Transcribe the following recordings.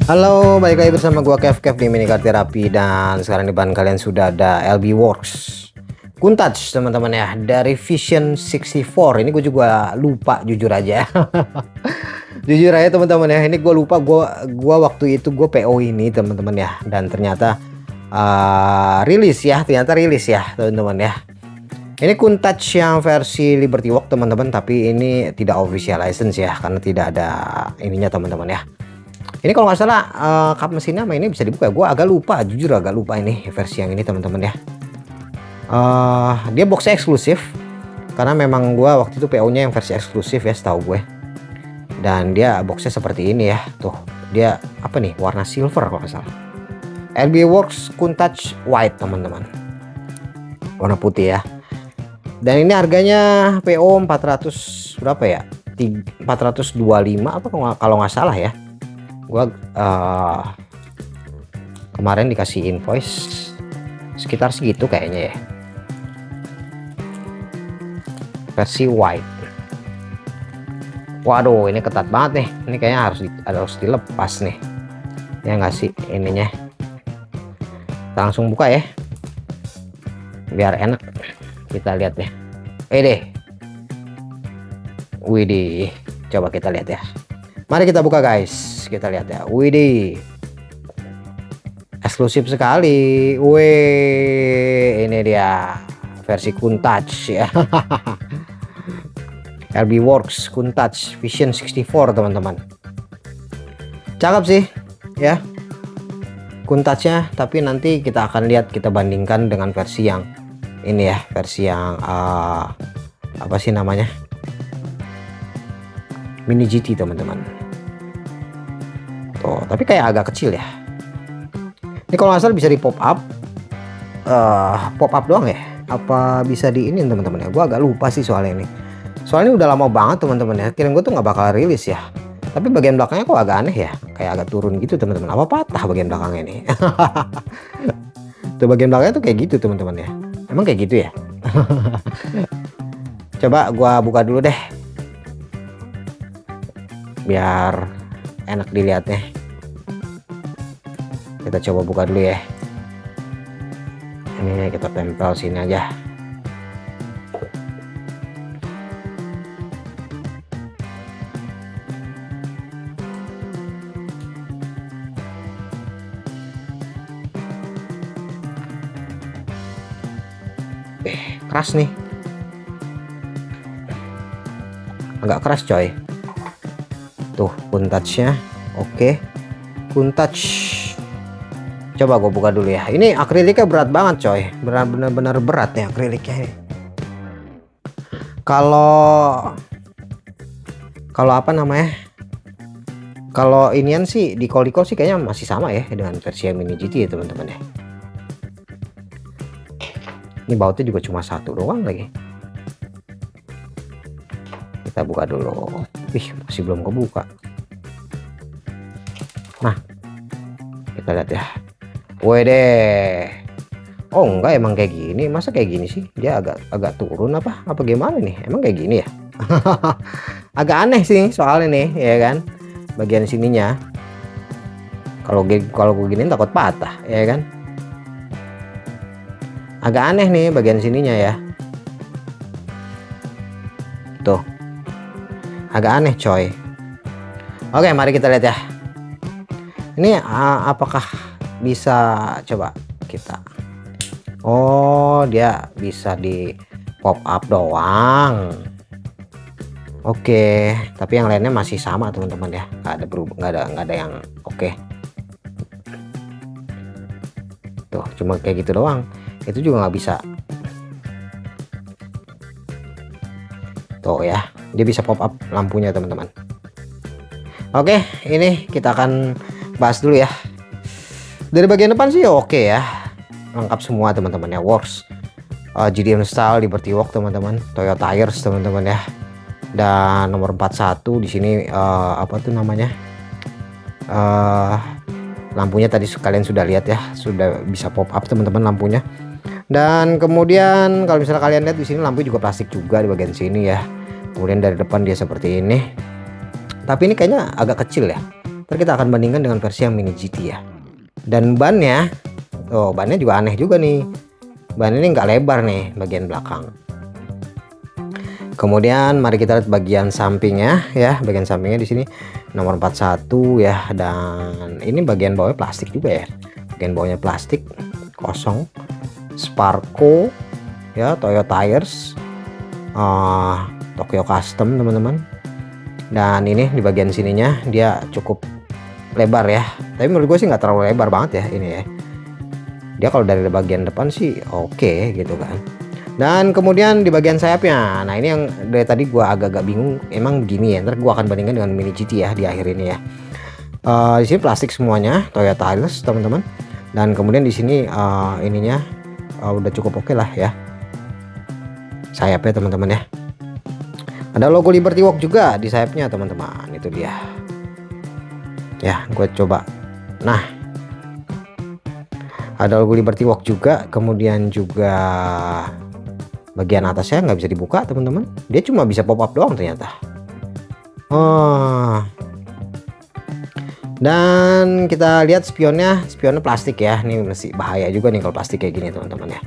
Halo, balik lagi bersama gua Kev di Mini Car Therapy, dan sekarang di depan kalian sudah ada LB Works Countach teman-teman ya, dari Vision 64. Ini gue juga lupa jujur aja. Jujur aja teman-teman ya, ini gue lupa gua waktu itu gue PO ini teman-teman ya, dan ternyata rilis ya, teman-teman ya. Ini Countach yang versi Liberty Walk teman-teman, tapi ini tidak official license ya, karena tidak ada ininya teman-teman ya. Ini kalau nggak salah kap mesinnya sama ini bisa dibuka. Gue agak lupa, jujur agak lupa ini versi yang ini teman-teman ya. Dia boxnya eksklusif, karena memang gue waktu itu PO-nya yang versi eksklusif ya, setahu gue. Dan dia boxnya seperti ini ya, tuh dia apa nih, warna silver kalau nggak salah. LB Works Countach White teman-teman, warna putih ya. Dan ini harganya PO 400 berapa ya, 425 apa kalau nggak salah ya. Gua kemarin dikasih invoice sekitar segitu kayaknya ya, versi white. Waduh, ini ketat banget nih, ini kayaknya harus dilepas nih ya nggak sih ininya. Kita langsung buka ya biar enak, kita lihat ya. Deh, widih, coba kita lihat ya. Mari kita buka guys, kita lihat ya. Widih, eksklusif sekali. Wih, ini dia versi Countach ya. LB Works Countach Vision 64 teman-teman. Cakep sih ya Countachnya, tapi nanti kita akan lihat, kita bandingkan dengan versi yang ini ya, versi yang apa sih namanya, Mini GT teman-teman. Tuh, tapi kayak agak kecil ya. Ini kalau nggak salah bisa di pop up doang ya, apa bisa di ini teman-teman ya. Gue agak lupa sih soalnya ini. Soalnya udah lama banget teman-teman ya. Kirain gue tuh nggak bakal rilis ya. Tapi bagian belakangnya kok agak aneh ya, kayak agak turun gitu teman-teman. Apa patah bagian belakangnya ini? Tuh bagian belakangnya tuh kayak gitu teman-teman ya. Emang kayak gitu ya? Coba gua buka dulu deh, biar enak dilihatnya. Kita coba buka dulu ya. Ini kita tempel sini aja. Keras nih, agak keras coy. Tuh Countachnya, oke. Countach, coba gue buka dulu ya. Ini akriliknya berat banget coy, benar-benar berat nih akriliknya. Kalau apa namanya, kalau inian sih di Colicol sih kayaknya masih sama ya dengan versi yang Mini GT ya teman-teman ya. Ini bautnya juga cuma satu doang lagi. Kita buka dulu. Masih belum kebuka. Nah, kita lihat ya. Wede. Oh enggak, emang kayak gini. Masa kayak gini sih? Dia agak turun apa gimana nih? Emang kayak gini ya? Agak aneh sih soalnya nih, ya kan? Bagian sininya. Kalau gue giniin takut patah, ya kan? Agak aneh nih bagian sininya ya. Tuh. Agak aneh coy. Oke, mari kita lihat ya. Ini apakah bisa, coba kita. Oh, dia bisa di pop up doang. Oke, tapi yang lainnya masih sama teman-teman ya. Nggak ada berubah, nggak ada yang oke. Tuh, cuma kayak gitu doang. Itu juga nggak bisa. Tuh ya, dia bisa pop up lampunya teman-teman. Oke, ini kita akan bahas dulu ya. Dari bagian depan sih oke ya, lengkap semua teman-teman ya. Works GDM style, Liberty Walk teman-teman, Toyota tires teman-teman ya. Dan nomor 41 di sini apa tuh namanya, lampunya tadi kalian sudah lihat ya, sudah bisa pop up teman-teman lampunya. Dan kemudian kalau misalnya kalian lihat di sini lampu juga plastik juga di bagian sini ya. Kemudian dari depan dia seperti ini. Tapi ini kayaknya agak kecil ya. Ntar kita akan bandingkan dengan versi yang Mini GT ya. Dan bannya, oh bannya juga aneh juga nih. Ban ini nggak lebar nih bagian belakang. Kemudian mari kita lihat bagian sampingnya ya. Bagian sampingnya di sini nomor 41 ya, dan ini bagian bawahnya plastik juga ya. Bagian bawahnya plastik kosong. Sparco ya, Toyo Tires, Tokyo Custom teman-teman. Dan ini di bagian sininya dia cukup lebar ya. Tapi menurut gue sih nggak terlalu lebar banget ya ini ya. Dia kalau dari bagian depan sih oke gitu kan. Dan kemudian di bagian sayapnya, nah ini yang dari tadi gua agak-agak bingung, emang begini ya. Ntar gua akan bandingkan dengan Mini GT ya di akhir ini ya. Di sini plastik semuanya, Toyo Tires teman-teman. Dan kemudian di sini ininya udah cukup oke lah ya. Sayapnya teman-teman ya. Ada logo Liberty Walk juga di sayapnya teman-teman. Itu dia. Ya, gue coba. Nah, ada logo Liberty Walk juga, kemudian juga bagian atasnya nggak bisa dibuka teman-teman, dia cuma bisa pop up doang ternyata. Dan kita lihat spionnya plastik ya. Ini masih bahaya juga nih kalau plastik kayak gini teman-teman ya.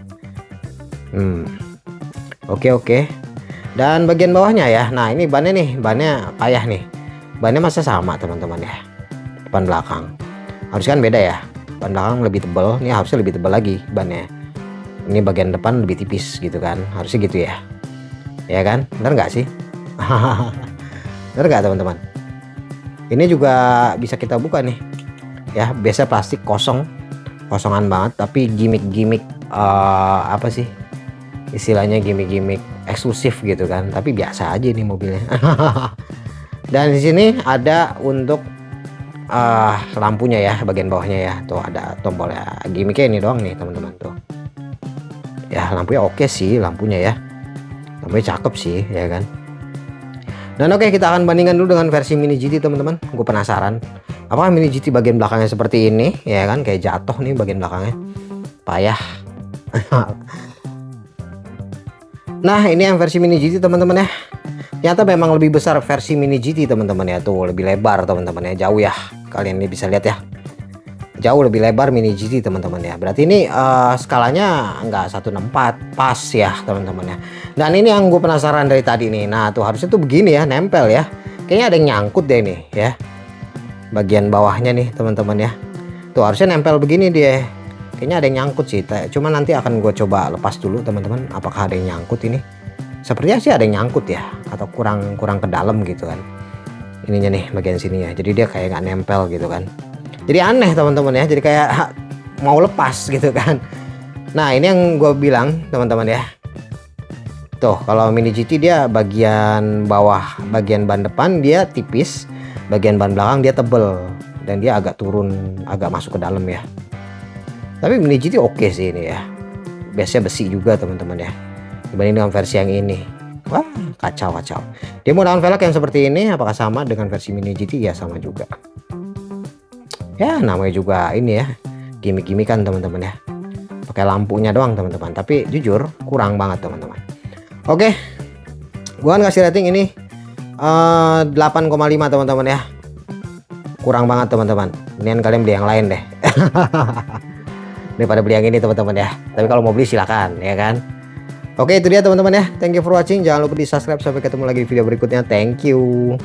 Oke. Dan bagian bawahnya ya, nah ini bannya payah nih. Bannya masih sama teman-teman ya, depan belakang harusnya kan beda ya. Ban belakang lebih tebal, ini harusnya lebih tebal lagi bannya. Ini bagian depan lebih tipis gitu kan, harusnya gitu ya. Ya kan, bener nggak sih? Bener nggak teman-teman? Ini juga bisa kita buka nih. Ya, biasa plastik kosongan banget, tapi gimmick apa sih? Istilahnya gimmick eksklusif gitu kan, tapi biasa aja nih mobilnya. Dan di sini ada untuk lampunya ya, bagian bawahnya ya. Tuh ada tombolnya, gimmicknya ini doang nih teman-teman tuh. Ya lampunya oke sih, lampunya ya. Lampunya cakep sih ya kan. Dan oke, kita akan bandingkan dulu dengan versi Mini GT teman-teman. Gue penasaran apakah Mini GT bagian belakangnya seperti ini ya kan, kayak jatuh nih bagian belakangnya. Payah. Nah, ini yang versi Mini GT teman-teman ya. Ternyata memang lebih besar versi Mini GT teman-teman ya. Tuh lebih lebar teman-teman ya, jauh ya. Kalian ini bisa lihat ya, jauh lebih lebar Mini GT teman-teman ya. Berarti ini skalanya nggak 164, pas ya teman-teman ya. Dan ini yang gue penasaran dari tadi nih. Nah tuh harusnya tuh begini ya, nempel ya. Kayaknya ada yang nyangkut deh nih ya, bagian bawahnya nih teman-teman ya. Tuh harusnya nempel begini dia. Kayaknya ada yang nyangkut sih. Cuma nanti akan gue coba lepas dulu teman-teman, apakah ada yang nyangkut ini. Sepertinya sih ada yang nyangkut ya, atau kurang ke dalam gitu kan. Ininya nih bagian sini ya. Jadi dia kayak nggak nempel gitu kan. Jadi aneh teman-teman ya. Jadi kayak mau lepas gitu kan. Nah ini yang gue bilang teman-teman ya. Tuh kalau Mini GT dia bagian bawah, bagian ban depan dia tipis, bagian ban belakang dia tebel, dan dia agak turun, agak masuk ke dalam ya. Tapi Mini GT oke sih ini ya. Biasanya besi juga teman-teman ya, dibanding dengan versi yang ini. Wah kacau. Dia menggunakan velg yang seperti ini. Apakah sama dengan versi Mini GT? Ya sama juga. Ya namanya juga ini ya, gimmick-gimmickan teman-teman ya. Pakai lampunya doang teman-teman. Tapi jujur kurang banget teman-teman. Oke, gua akan kasih rating ini 8,5 teman-teman ya. Kurang banget teman-teman. Mendingan kalian beli yang lain deh. Daripada beli yang ini teman-teman ya. Tapi kalau mau beli silakan ya kan. Oke, itu dia teman-teman ya. Thank you for watching. Jangan lupa di subscribe. Sampai ketemu lagi di video berikutnya. Thank you.